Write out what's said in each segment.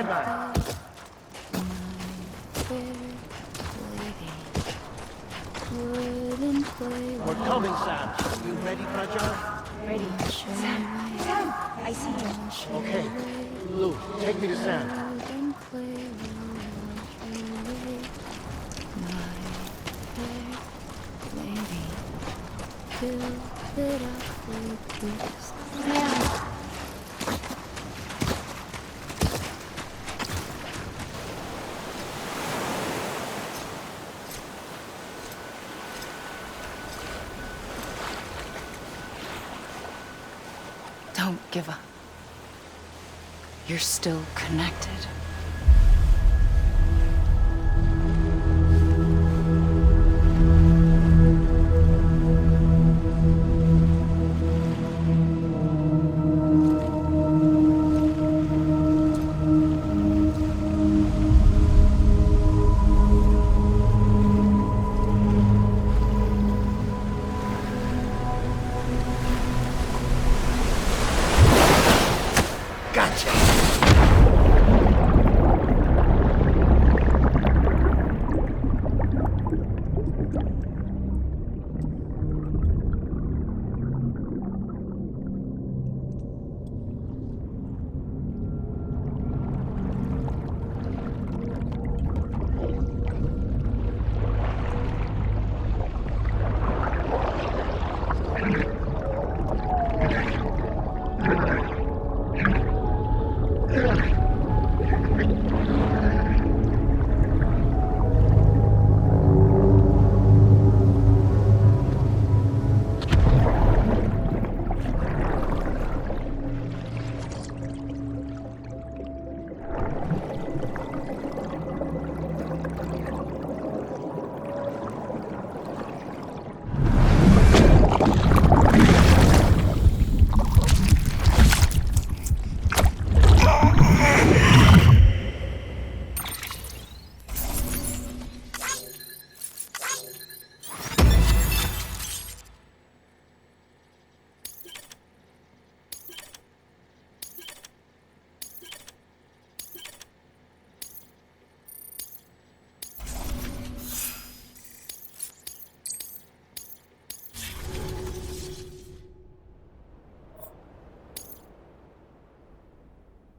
time. We're coming, Sam. You ready, Praja? Ready. Sam, I see you. Okay. Lou, take me to Sam. Don't give up. You're still connected.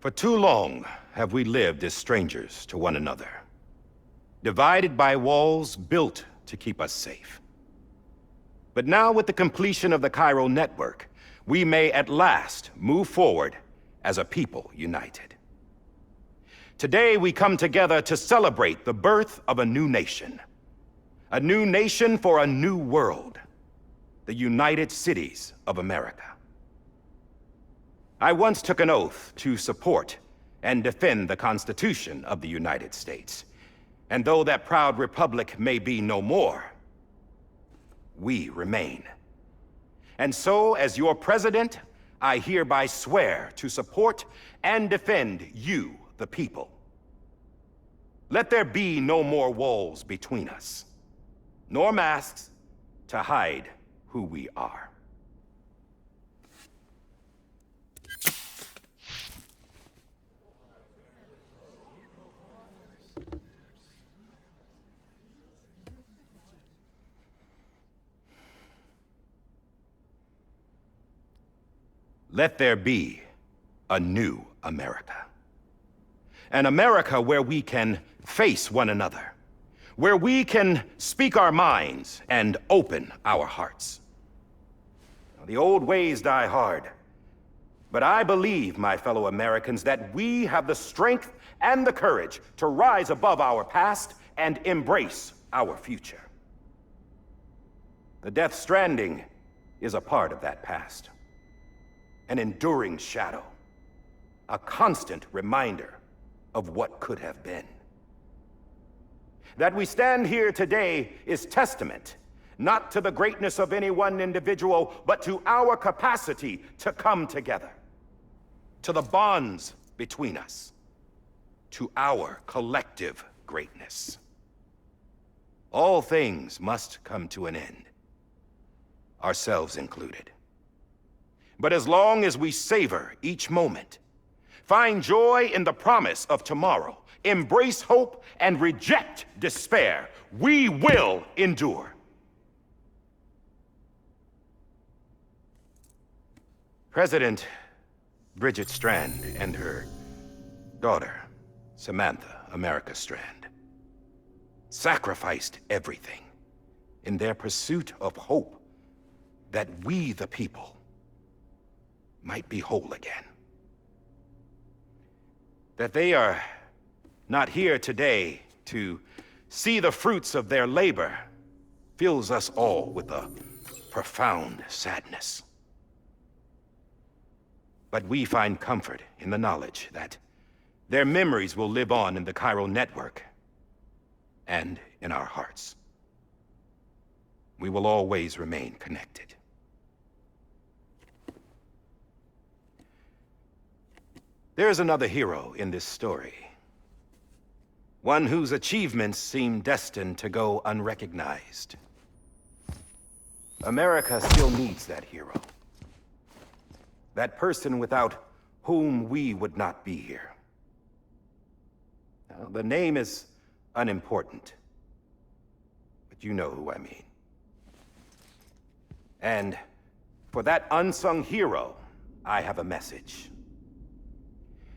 For too long have we lived as strangers to one another, divided by walls built to keep us safe. But now, with the completion of the Cairo network, we may at last move forward as a people united. Today, we come together to celebrate the birth of a new nation. A new nation for a new world. The United Cities of America. I once took an oath to support and defend the Constitution of the United States. And though that proud republic may be no more, we remain. And so, as your president, I hereby swear to support and defend you, the people. Let there be no more walls between us, nor masks to hide who we are. Let there be a new America. An America where we can face one another, where we can speak our minds and open our hearts. Now, the old ways die hard, but I believe, my fellow Americans, that we have the strength and the courage to rise above our past and embrace our future. The Deathstranding is a part of that past. An enduring shadow, a constant reminder of what could have been. That we stand here today is testament, not to the greatness of any one individual, but to our capacity to come together, to the bonds between us, to our collective greatness. All things must come to an end, ourselves included. But as long as we savor each moment, Find joy in the promise of tomorrow. Embrace hope and reject despair. We will endure. President Bridget Strand and her daughter, Samantha America Strand, sacrificed everything in their pursuit of hope that we, the people, might be whole again. That they are not here today to see the fruits of their labor fills us all with a profound sadness. But we find comfort in the knowledge that their memories will live on in the chiral network and in our hearts. We will always remain connected. There's another hero in this story. One whose achievements seem destined to go unrecognized. America still needs that hero. That person without whom we would not be here. Now, the name is unimportant, but you know who I mean. And for that unsung hero, I have a message.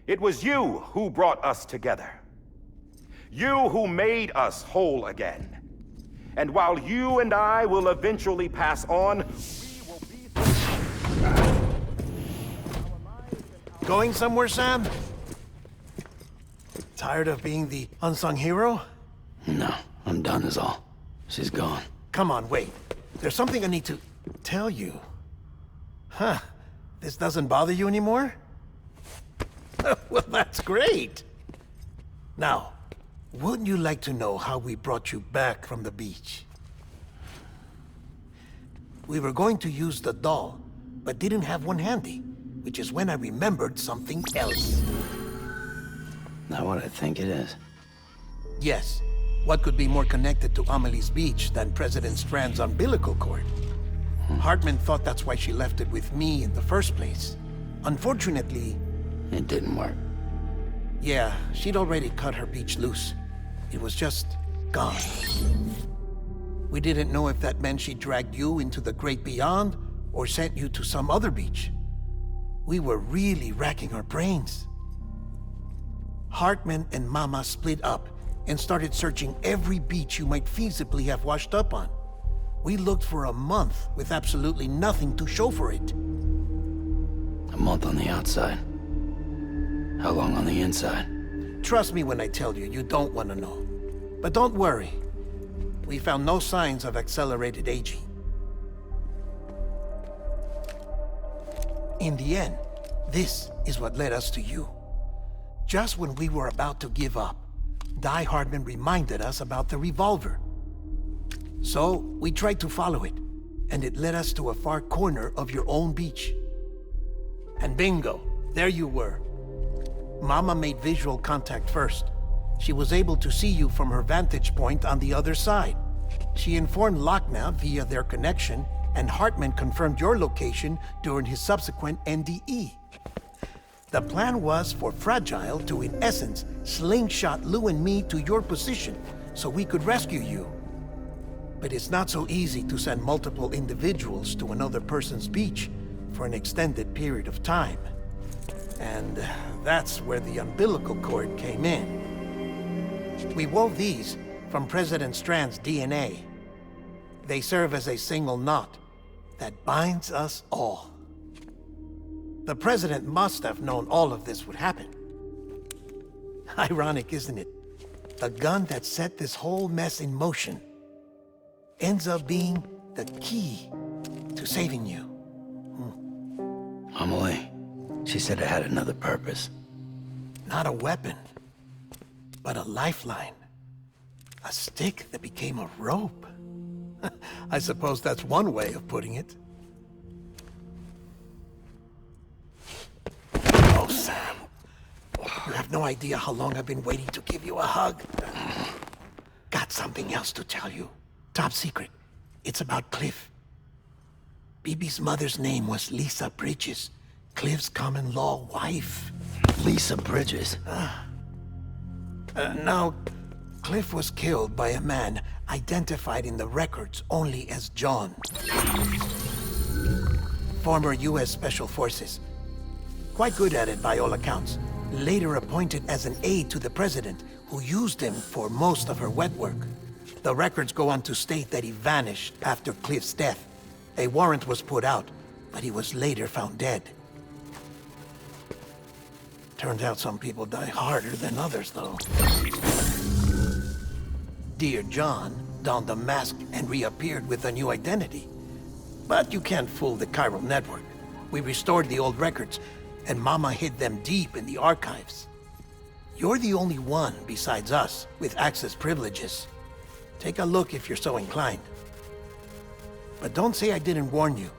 It was you who brought us together. You who made us whole again. And while you and I will eventually pass on, we will be... Going somewhere, Sam? Tired of being the unsung hero? No, I'm done is all. She's gone. Come on, wait. There's something I need to tell you. Huh. This doesn't bother you anymore? Well, that's great. Now, wouldn't you like to know how we brought you back from the beach? We were going to use the doll, but didn't have one handy, which is when I remembered something else. Not what I think it is. Yes. What could be more connected to Amelie's beach than President Strand's umbilical cord? Hartman thought that's why she left it with me in the first place. Unfortunately... It didn't work. Yeah, she'd already cut her beach loose. It was just gone. We didn't know if that meant she dragged you into the great beyond or sent you to some other beach. We were really racking our brains. Hartman and Mama split up and started searching every beach you might feasibly have washed up on. We looked for a month with absolutely nothing to show for it. A month on the outside. How long on the inside? Trust me when I tell you, you don't want to know. But don't worry. We found no signs of accelerated aging. In the end, this is what led us to you. Just when we were about to give up, Die Hardman reminded us about the revolver. So, we tried to follow it, and it led us to a far corner of your own beach. And bingo, there you were. Mama made visual contact first. She was able to see you from her vantage point on the other side. She informed Lochna via their connection, and Hartman confirmed your location during his subsequent NDE. The plan was for Fragile to, in essence, slingshot Lou and me to your position so we could rescue you. But it's not so easy to send multiple individuals to another person's beach for an extended period of time. And that's where the umbilical cord came in. We wove these from President Strand's DNA. They serve as a single knot that binds us all. The President must have known all of this would happen. Ironic, isn't it? The gun that set this whole mess in motion ends up being the key to saving you. Amelie, she said it had another purpose. Not a weapon, but a lifeline. A stick that became a rope. I suppose that's one way of putting it. Oh, Sam. You have no idea how long I've been waiting to give you a hug. Got something else to tell you. Top secret. It's about Cliff. BB's mother's name was Lisa Bridges, Cliff's common-law wife. Lisa Bridges. Now, Cliff was killed by a man identified in the records only as John. Former U.S. Special Forces. Quite good at it by all accounts. Later appointed as an aide to the president, who used him for most of her wet work. The records go on to state that he vanished after Cliff's death. A warrant was put out, but he was later found dead. Turns out some people die harder than others, though. Dear John donned a mask and reappeared with a new identity. But you can't fool the chiral network. We restored the old records, and Mama hid them deep in the archives. You're the only one besides us with access privileges. Take a look if you're so inclined. But don't say I didn't warn you.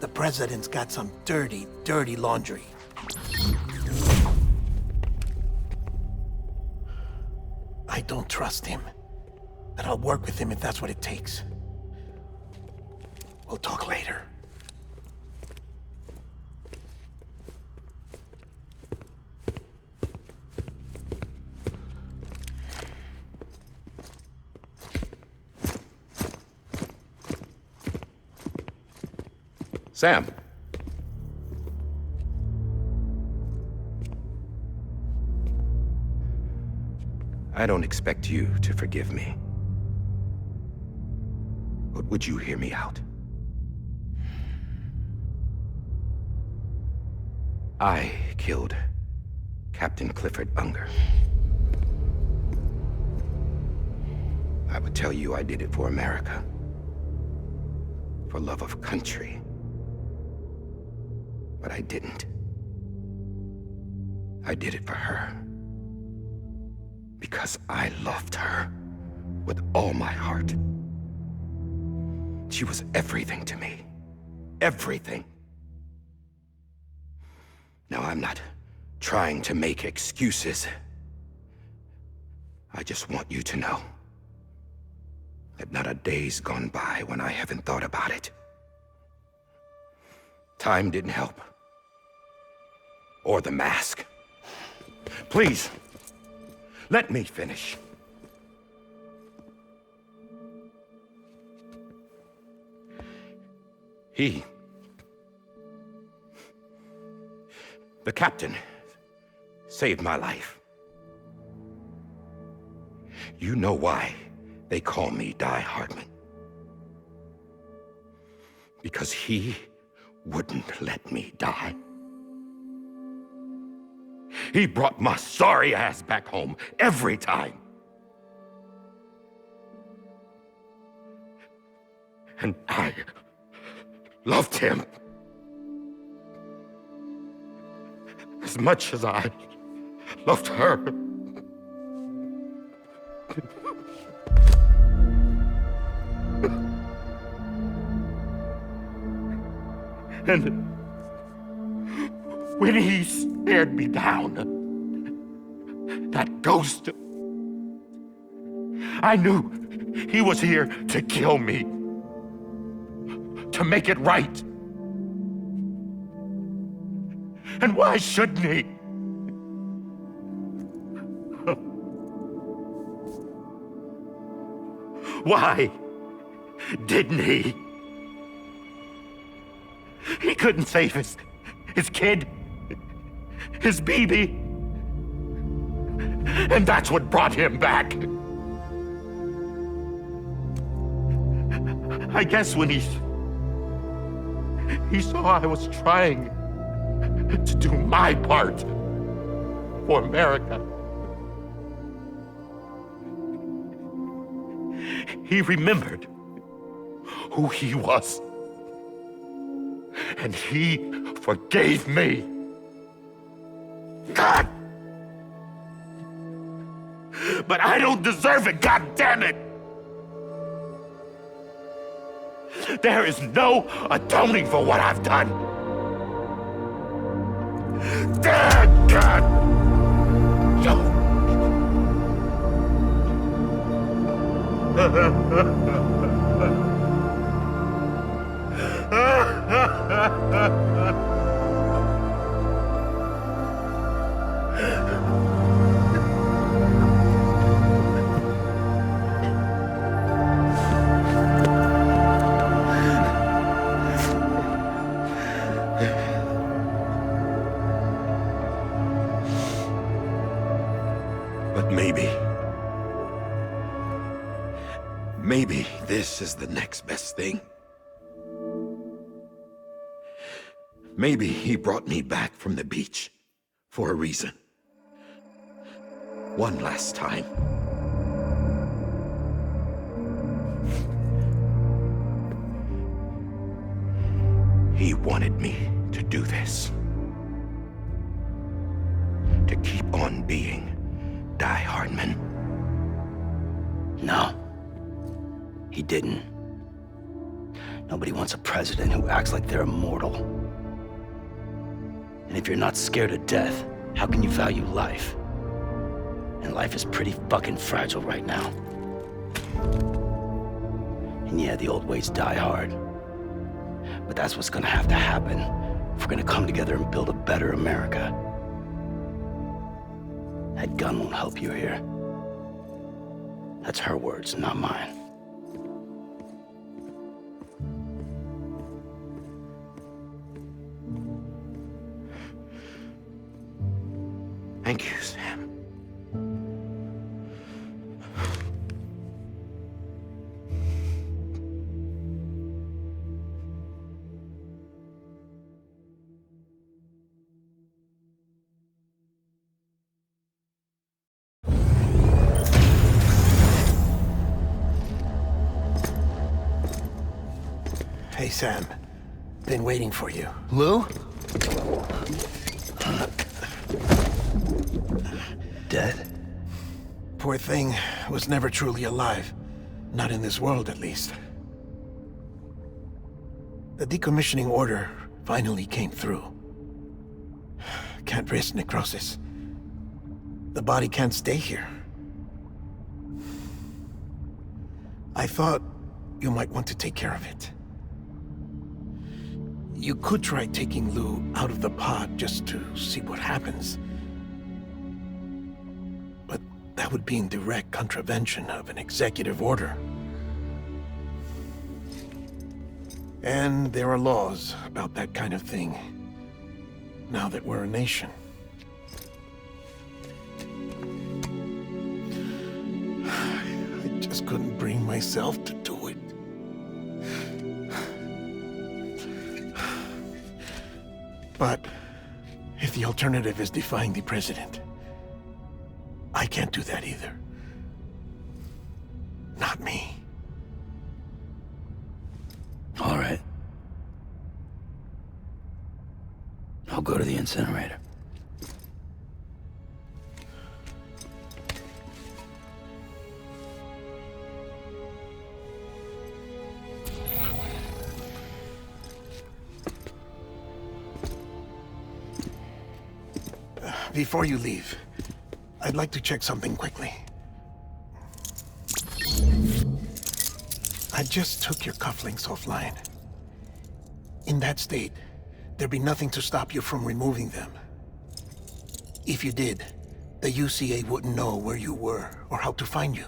The president's got some dirty, dirty laundry. I don't trust him, but I'll work with him if that's what it takes. We'll talk later. Sam. I don't expect you to forgive me. But would you hear me out? I killed Captain Clifford Unger. I would tell you I did it for America. For love of country. But I didn't. I did it for her. Because I loved her with all my heart. She was everything to me. Everything. Now, I'm not trying to make excuses. I just want you to know that not a day's gone by when I haven't thought about it. Time didn't help. Or the mask. Please, let me finish. The captain, saved my life. You know why they call me Die Hardman. Because he wouldn't let me die. He brought my sorry ass back home every time. And I loved him as much as I loved her. And when he stared me down, that ghost, I knew he was here to kill me, to make it right. And why shouldn't he? Why didn't he? He couldn't save his kid, his baby. And that's what brought him back. I guess when he saw I was trying to do my part for America, he remembered who he was. And he forgave me. God! But I don't deserve it, God damn it! There is no atoning for what I've done. Damn, God! But maybe... maybe this is the next best thing. Maybe he brought me back from the beach for a reason. One last time. He wanted me to do this. To keep on being Die Hardman. No. He didn't. Nobody wants a president who acts like they're immortal. And if you're not scared of death, how can you value life? And life is pretty fucking fragile right now. And yeah, the old ways die hard. But that's what's gonna have to happen if we're gonna come together and build a better America. That gun won't help you here. That's her words, not mine. Thank you, Sam. Hey, Sam. Been waiting for you. Lou? Dead? Poor thing was never truly alive. Not in this world, at least. The decommissioning order finally came through. Can't risk necrosis. The body can't stay here. I thought you might want to take care of it. You could try taking Lou out of the pod just to see what happens. But that would be in direct contravention of an executive order. And there are laws about that kind of thing, now that we're a nation. I just couldn't bring myself to do it. But if the alternative is defying the president, I can't do that either. Not me. All right. I'll go to the incinerator. Before you leave, I'd like to check something quickly. I just took your cufflinks offline. In that state, there'd be nothing to stop you from removing them. If you did, the UCA wouldn't know where you were or how to find you.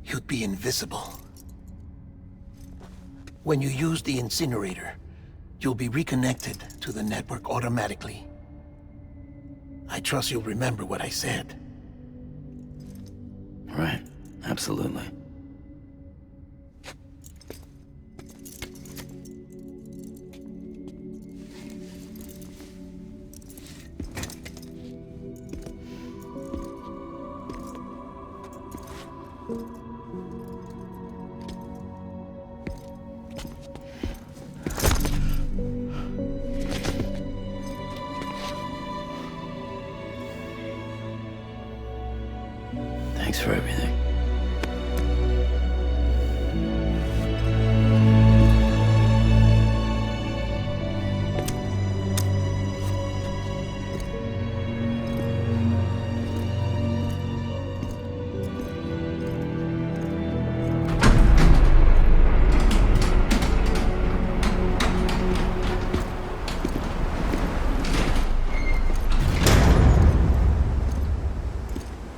You'd be invisible. When you use the incinerator, you'll be reconnected to the network automatically. I trust you'll remember what I said. Right, absolutely. Thanks for everything.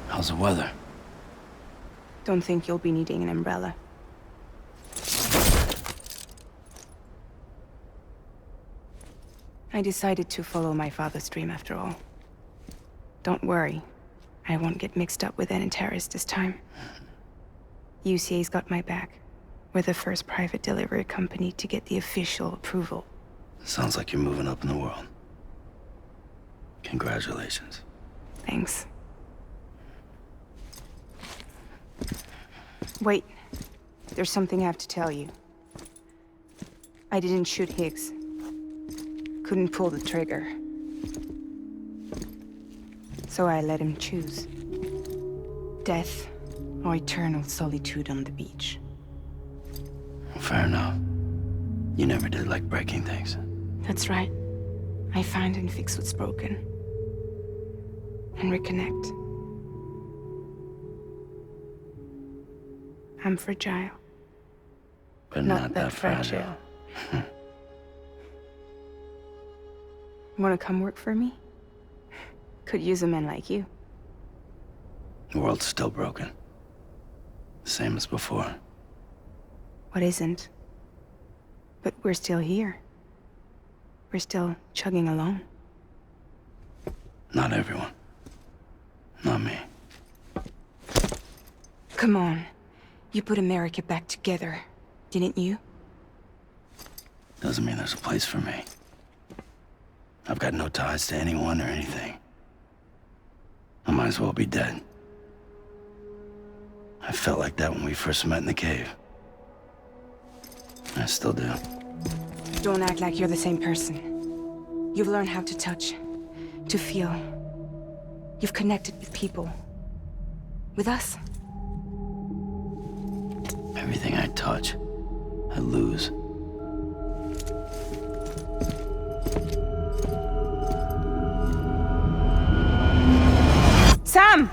How's the weather? Don't think you'll be needing an umbrella. I decided to follow my father's dream after all. Don't worry. I won't get mixed up with any terrorists this time. UCA's got my back. We're the first private delivery company to get the official approval. Sounds like you're moving up in the world. Congratulations. Thanks. Wait. There's something I have to tell you. I didn't shoot Higgs. Couldn't pull the trigger. So I let him choose. Death or eternal solitude on the beach. Fair enough. You never did like breaking things. That's right. I find and fix what's broken. And reconnect. I'm fragile. But not that fragile. Wanna come work for me? Could use a man like you. The world's still broken. Same as before. What isn't? But we're still here. We're still chugging along. Not everyone. Not me. Come on. You put America back together, didn't you? Doesn't mean there's a place for me. I've got no ties to anyone or anything. I might as well be dead. I felt like that when we first met in the cave. I still do. Don't act like you're the same person. You've learned how to touch, to feel. You've connected with people. With us. Everything I touch, I lose. Sam!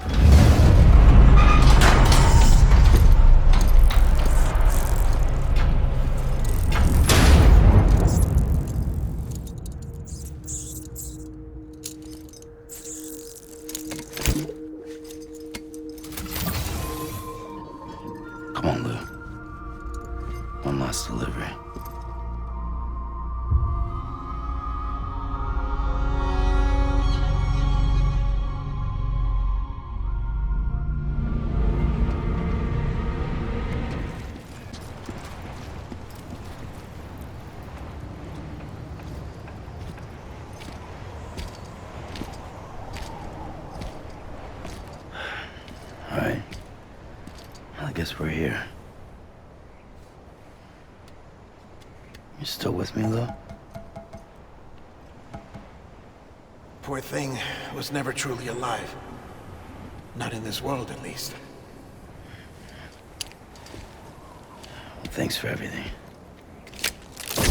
Come on, Lou. One last delivery. All right. Well, I guess we're here. You still with me, Lou? Poor thing was never truly alive. Not in this world, at least. Thanks for everything. This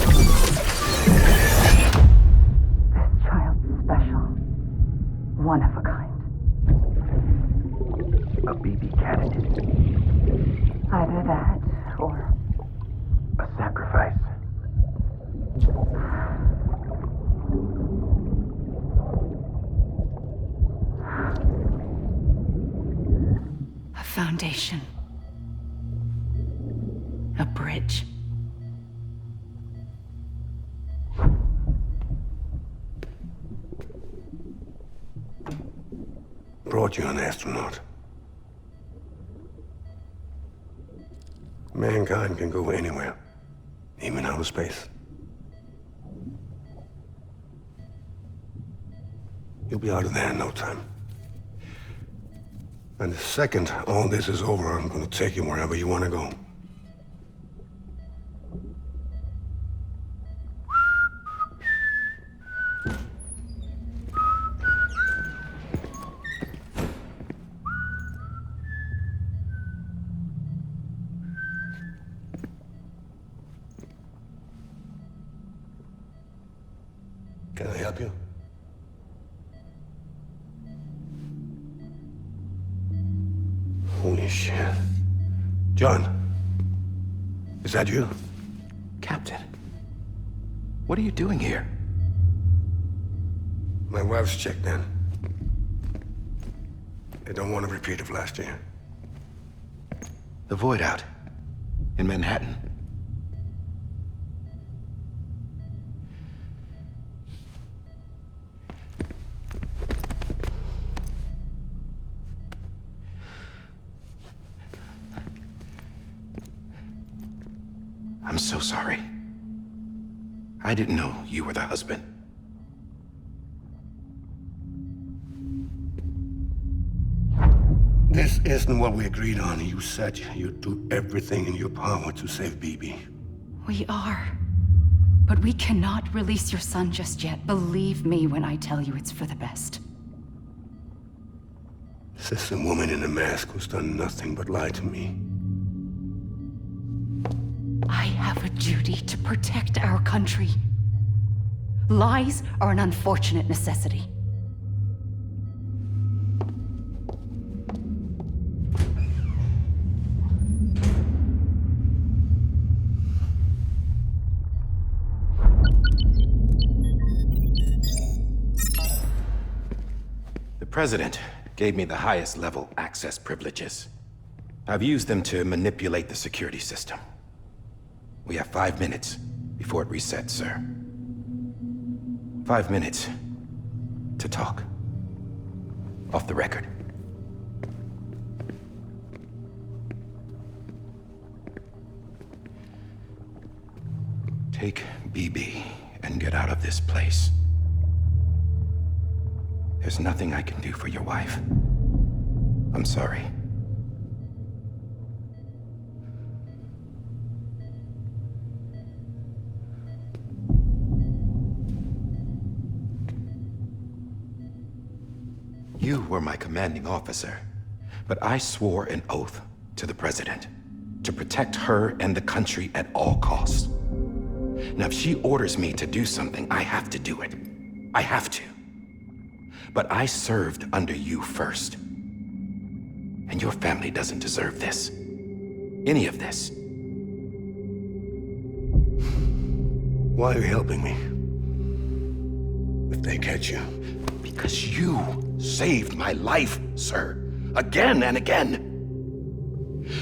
child's special. One of a kind. A BB candidate. Either that, or... A sacrifice. a foundation. A bridge. Brought you an astronaut. Mankind can go anywhere, even outer space. You'll be out of there in no time. And the second all this is over, I'm gonna take you wherever you want to go. Can I help you? Holy shit. John, is that you? Captain, what are you doing here? My wife's checked in. They don't want a repeat of last year. The Void Out in Manhattan. I'm so sorry. I didn't know you were the husband. This isn't what we agreed on. You said you'd do everything in your power to save Bibi. We are. But we cannot release your son just yet. Believe me when I tell you it's for the best. This woman in a mask who's done nothing but lie to me. I have a duty to protect our country. Lies are an unfortunate necessity. The President gave me the highest level access privileges. I've used them to manipulate the security system. We have 5 minutes before it resets, sir. 5 minutes to talk. Off the record. Take BB and get out of this place. There's nothing I can do for your wife. I'm sorry. You were my commanding officer, but I swore an oath to the President to protect her and the country at all costs. Now, if she orders me to do something, I have to do it. I have to. But I served under you first. And your family doesn't deserve this. Any of this. Why are you helping me? If they catch you. Because you saved my life, sir. Again and again.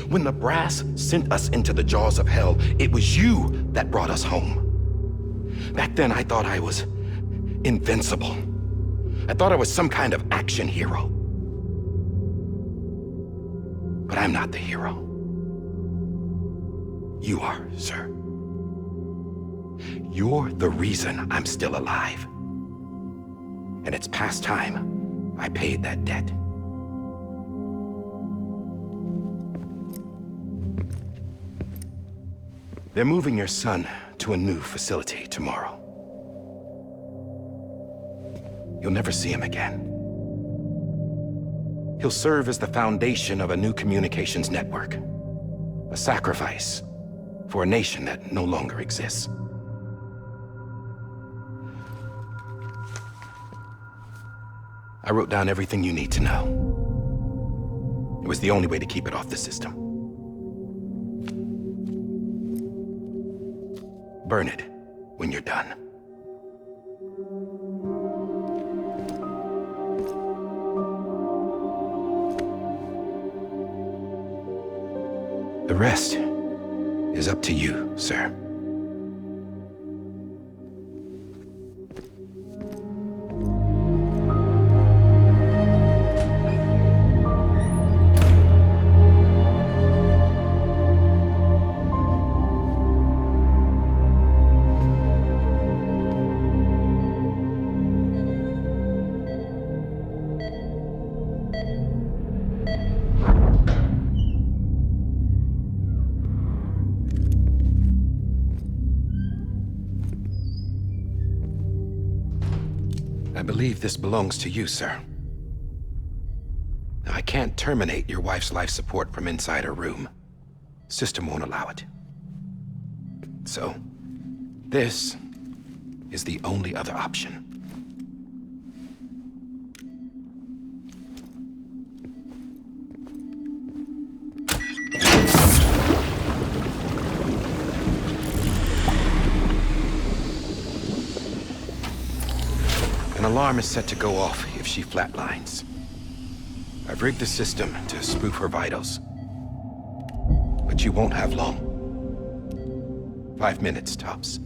When the brass sent us into the jaws of hell, it was you that brought us home. Back then, I thought I was invincible. I thought I was some kind of action hero. But I'm not the hero. You are, sir. You're the reason I'm still alive. And it's past time I paid that debt. They're moving your son to a new facility tomorrow. You'll never see him again. He'll serve as the foundation of a new communications network. A sacrifice for a nation that no longer exists. I wrote down everything you need to know. It was the only way to keep it off the system. Burn it when you're done. The rest is up to you, sir. I believe this belongs to you, sir. Now, I can't terminate your wife's life support from inside her room. System won't allow it. So, this is the only other option. An alarm is set to go off if she flatlines. I've rigged the system to spoof her vitals. But you won't have long. 5 minutes, tops.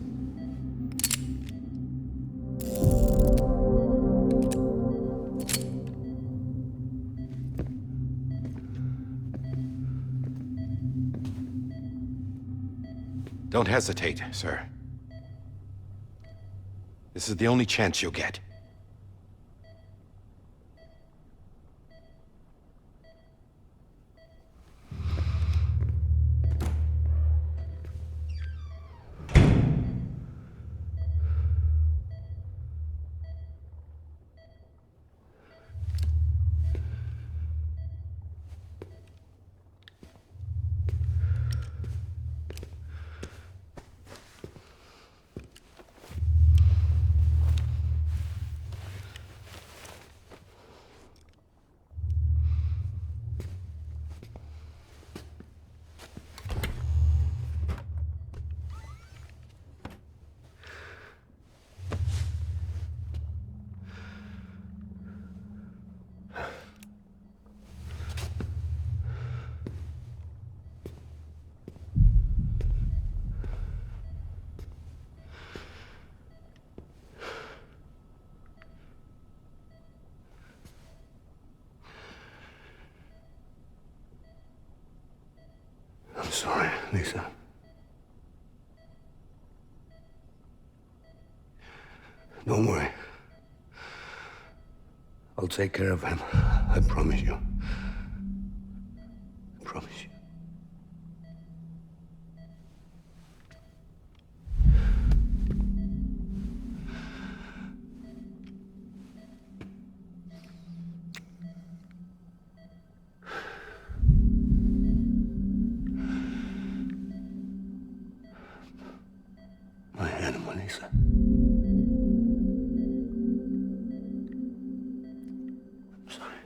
Don't hesitate, sir. This is the only chance you'll get. I'm sorry, Lisa. Don't worry. I'll take care of him. I promise you. I promise you. My animal, Lisa. I'm sorry.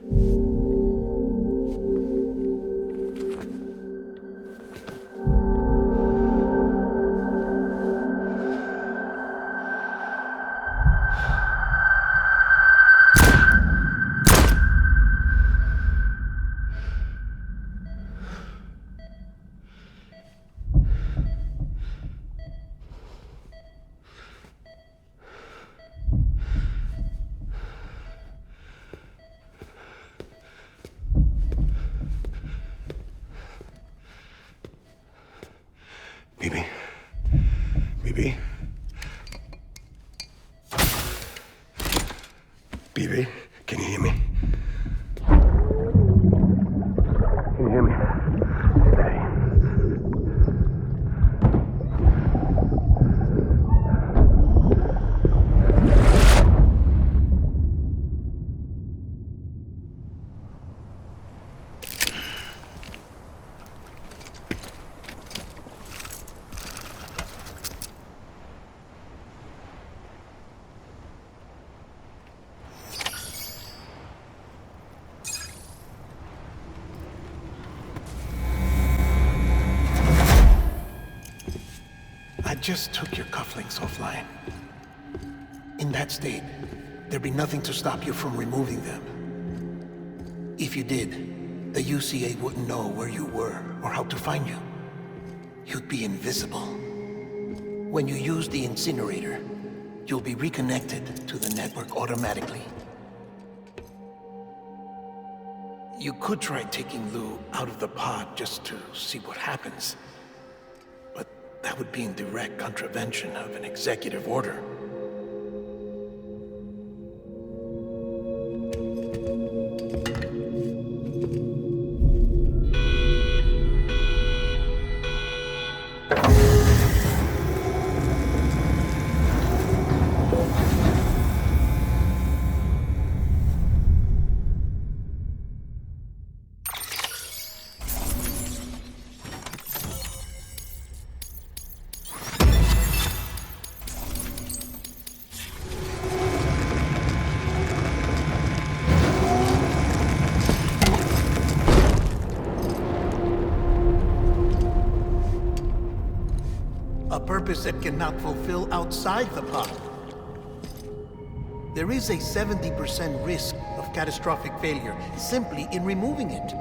Bibi? Bibi? Bibi, can you hear me? Can you hear me? Steady. I just took your cufflinks offline. In that state, there'd be nothing to stop you from removing them. If you did, the UCA wouldn't know where you were or how to find you. You'd be invisible. When you use the incinerator, you'll be reconnected to the network automatically. You could try taking Lou out of the pod just to see what happens. But that would be in direct contravention of an executive order. A purpose that cannot fulfill outside the pod. There is a 70% risk of catastrophic failure simply in removing it.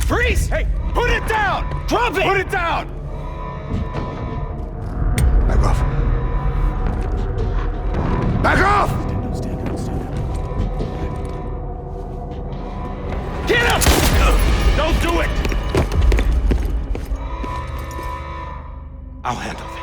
Freeze! Hey, put it down! Drop it! Put it down! Back off. Back off! Stand up. Get up! Don't do it! I'll handle this.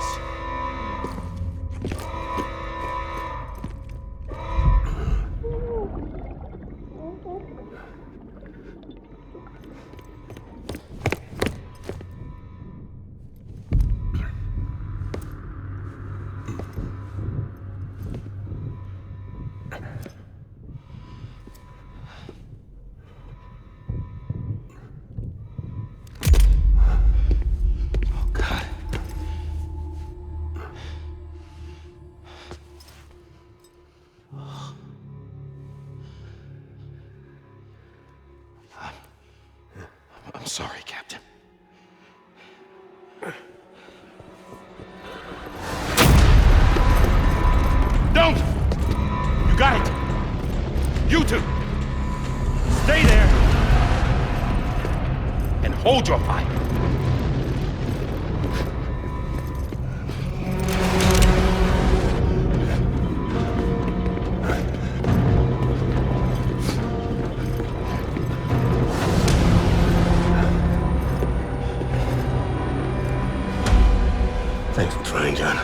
I'm sorry, Captain. Don't! You got it! You two! Stay there! And hold your fire! Thanks for trying, John.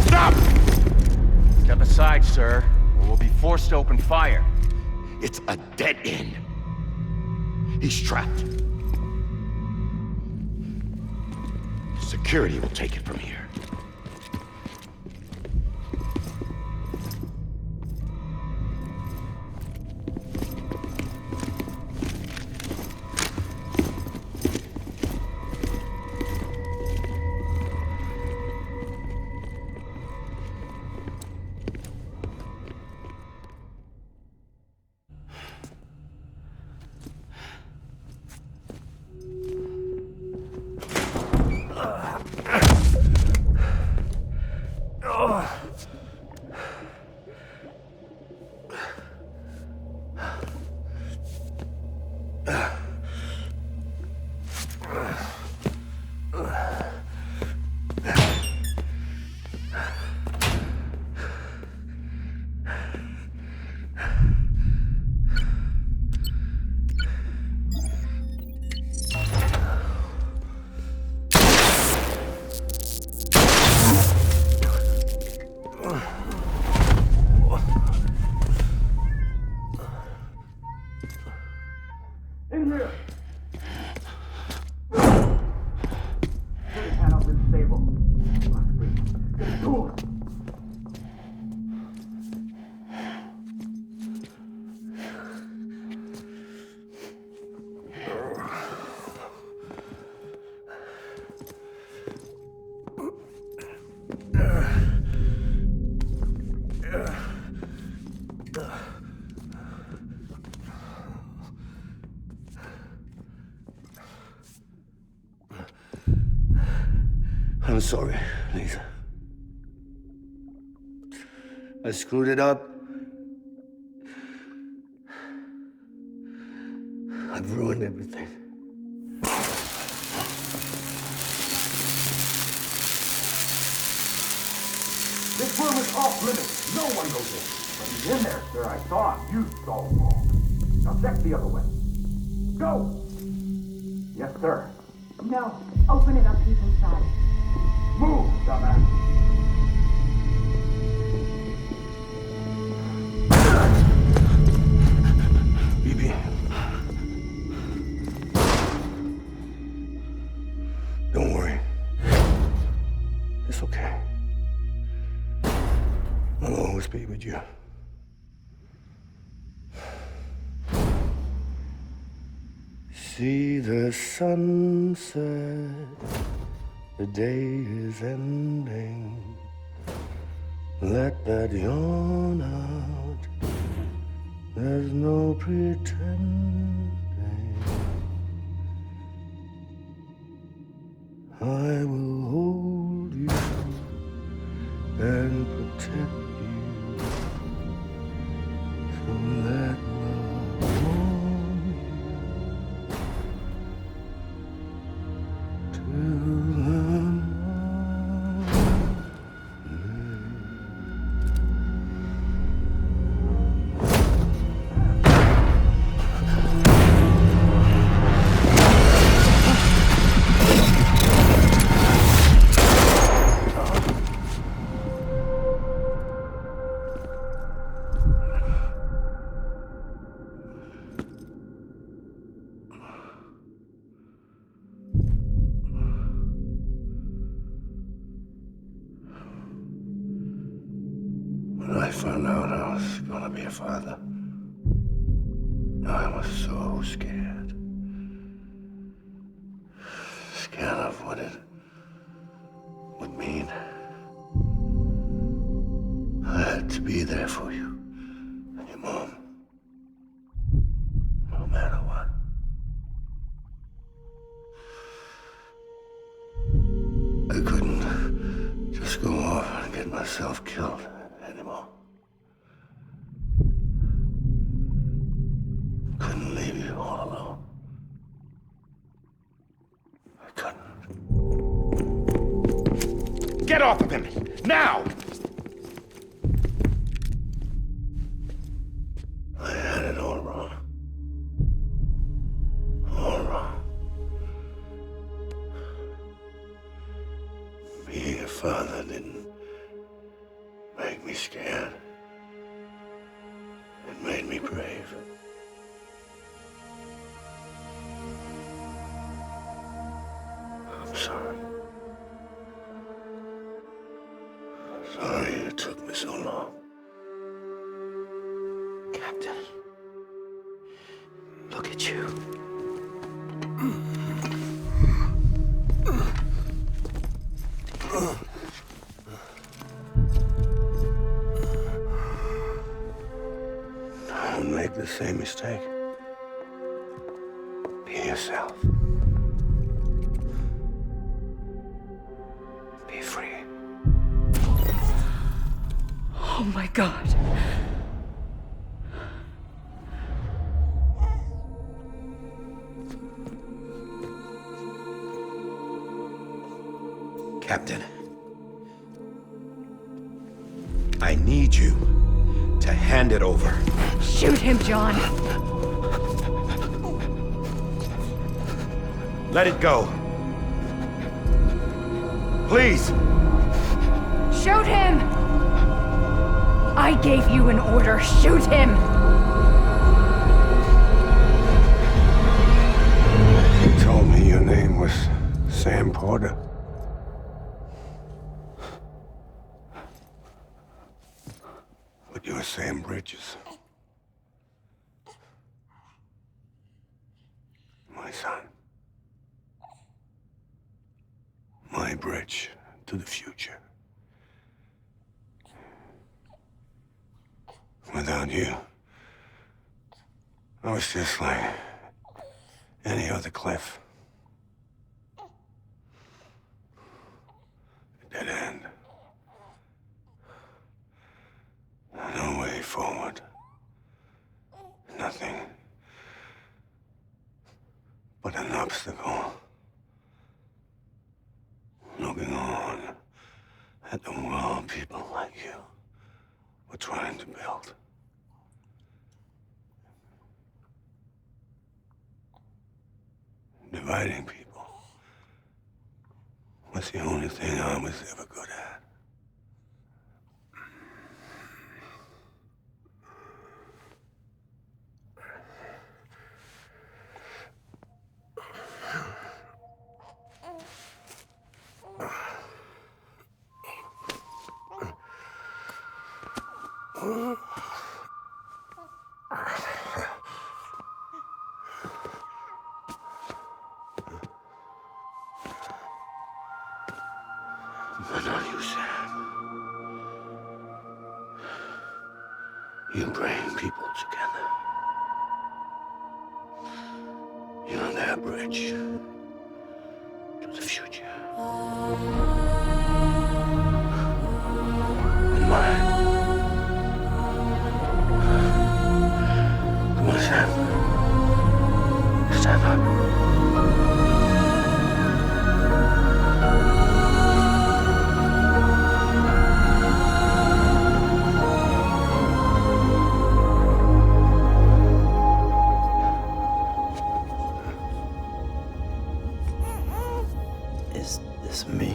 Stop! Step aside, sir, or we'll be forced to open fire. It's a dead end. He's trapped. Security will take it from here. I'm sorry, Lisa. I screwed it up. I've ruined everything. This room is off limits. No one goes in. But he's in there, sir. I saw him. You saw him all. Now check the other way. Go! Yes, sir. No. Open it up. He's inside. Move, dumbass. BB. Don't worry. It's okay. I'll always be with you. See the sunset. The day is ending. Let that yawn out. There's no pretending. I will hold you and protect you. So let love be a father. I was so scared. Scared of what it would mean. I had to be there for you and your mom. No matter what. I couldn't just go off and get myself killed anymore. Couldn't leave you all alone. I couldn't. Get off of him! Now! I had it all wrong. All wrong. Being a father didn't make me scared. It made me brave. I'm sorry. Sorry it took me so long. Captain, look at you. Don't make the same mistake. Be yourself. Be free. Oh my God. Captain, I need you to hand it over. Shoot him, John. Let it go. Please. Shoot him! I gave you an order. Shoot him! You told me your name was Sam Porter. But you're Sam Bridges. My son. My bridge to the future. Without you, I was just like any other Cliff. A dead end. No way forward. Nothing but an obstacle. Looking on at the world people like you were trying to build. Dividing people was the only thing I was ever good at. But not you, Sam. You bring people together. You're their bridge to the future. And mine. Come on, Sam. Stand up. Is this me?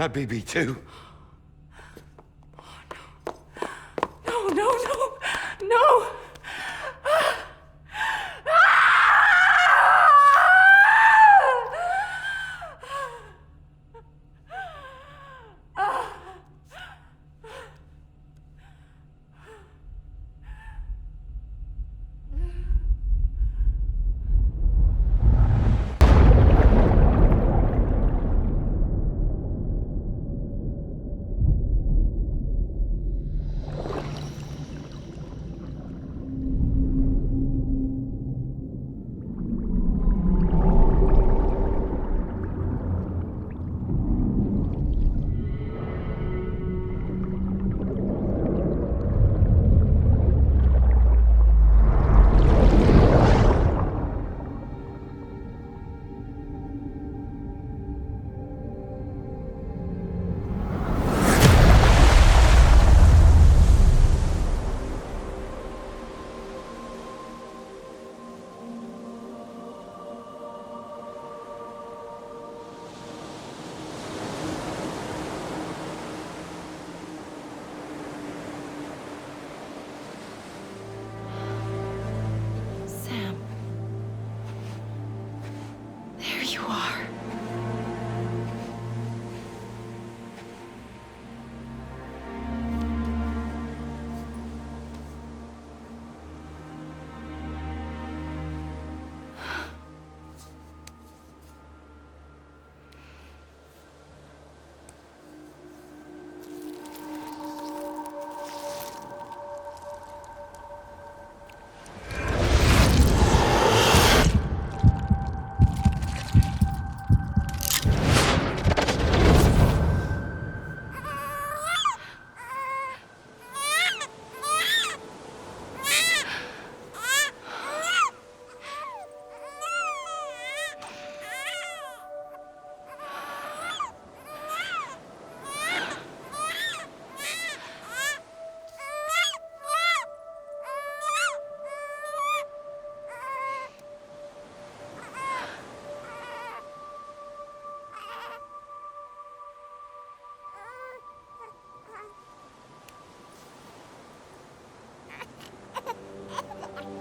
Not BB too. No, no, no, no!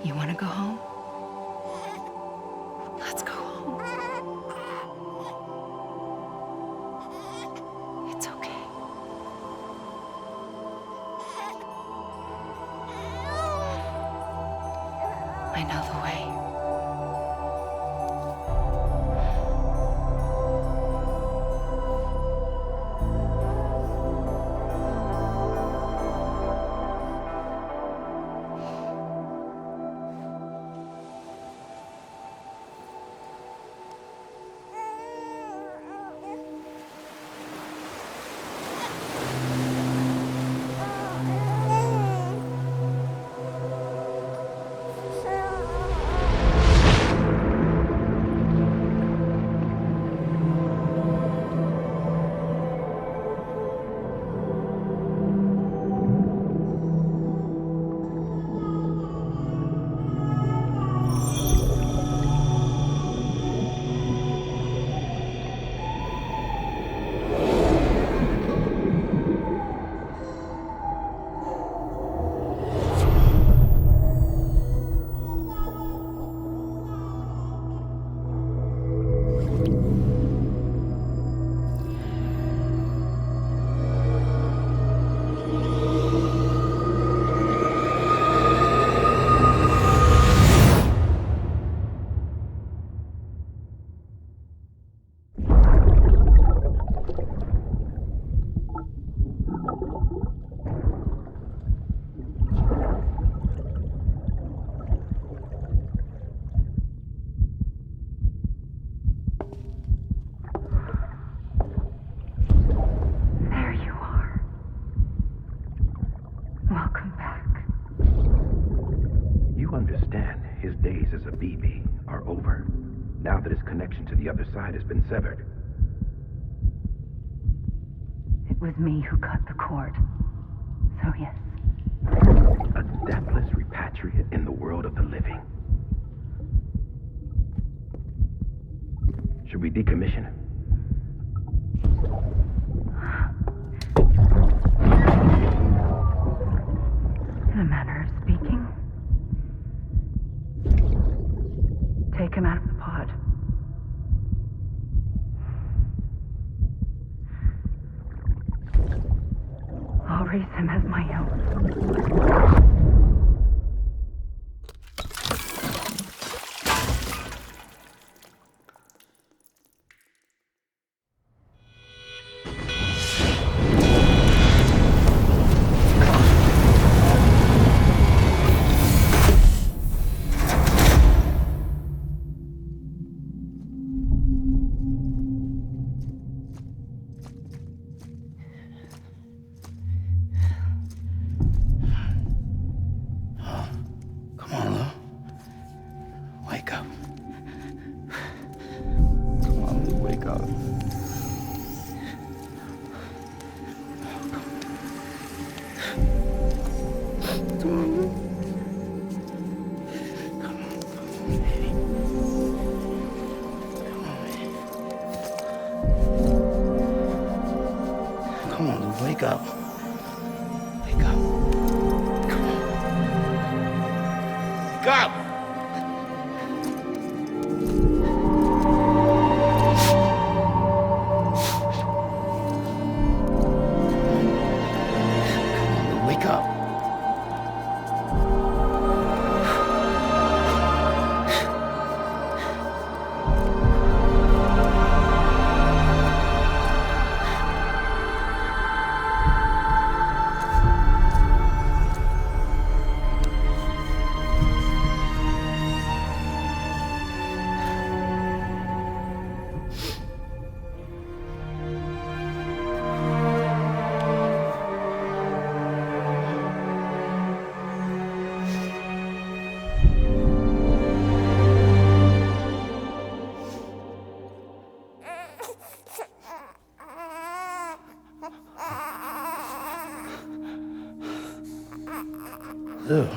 You want to go home? Let's go home. It's okay. I know the way. Welcome back. You understand his days as a BB are over, now that his connection to the other side has been severed. It was me who cut the cord. So yes. A deathless repatriate in the world of the living. Should we decommission him? him out of the pod. I'll raise him as my own. Come on, Lou. Wake up. Come on, Lou, wake up. Come on, Lou. Come on, baby. Come on, Lou, wake up. Wake up. Come on. Wake up! Wake up. Lou.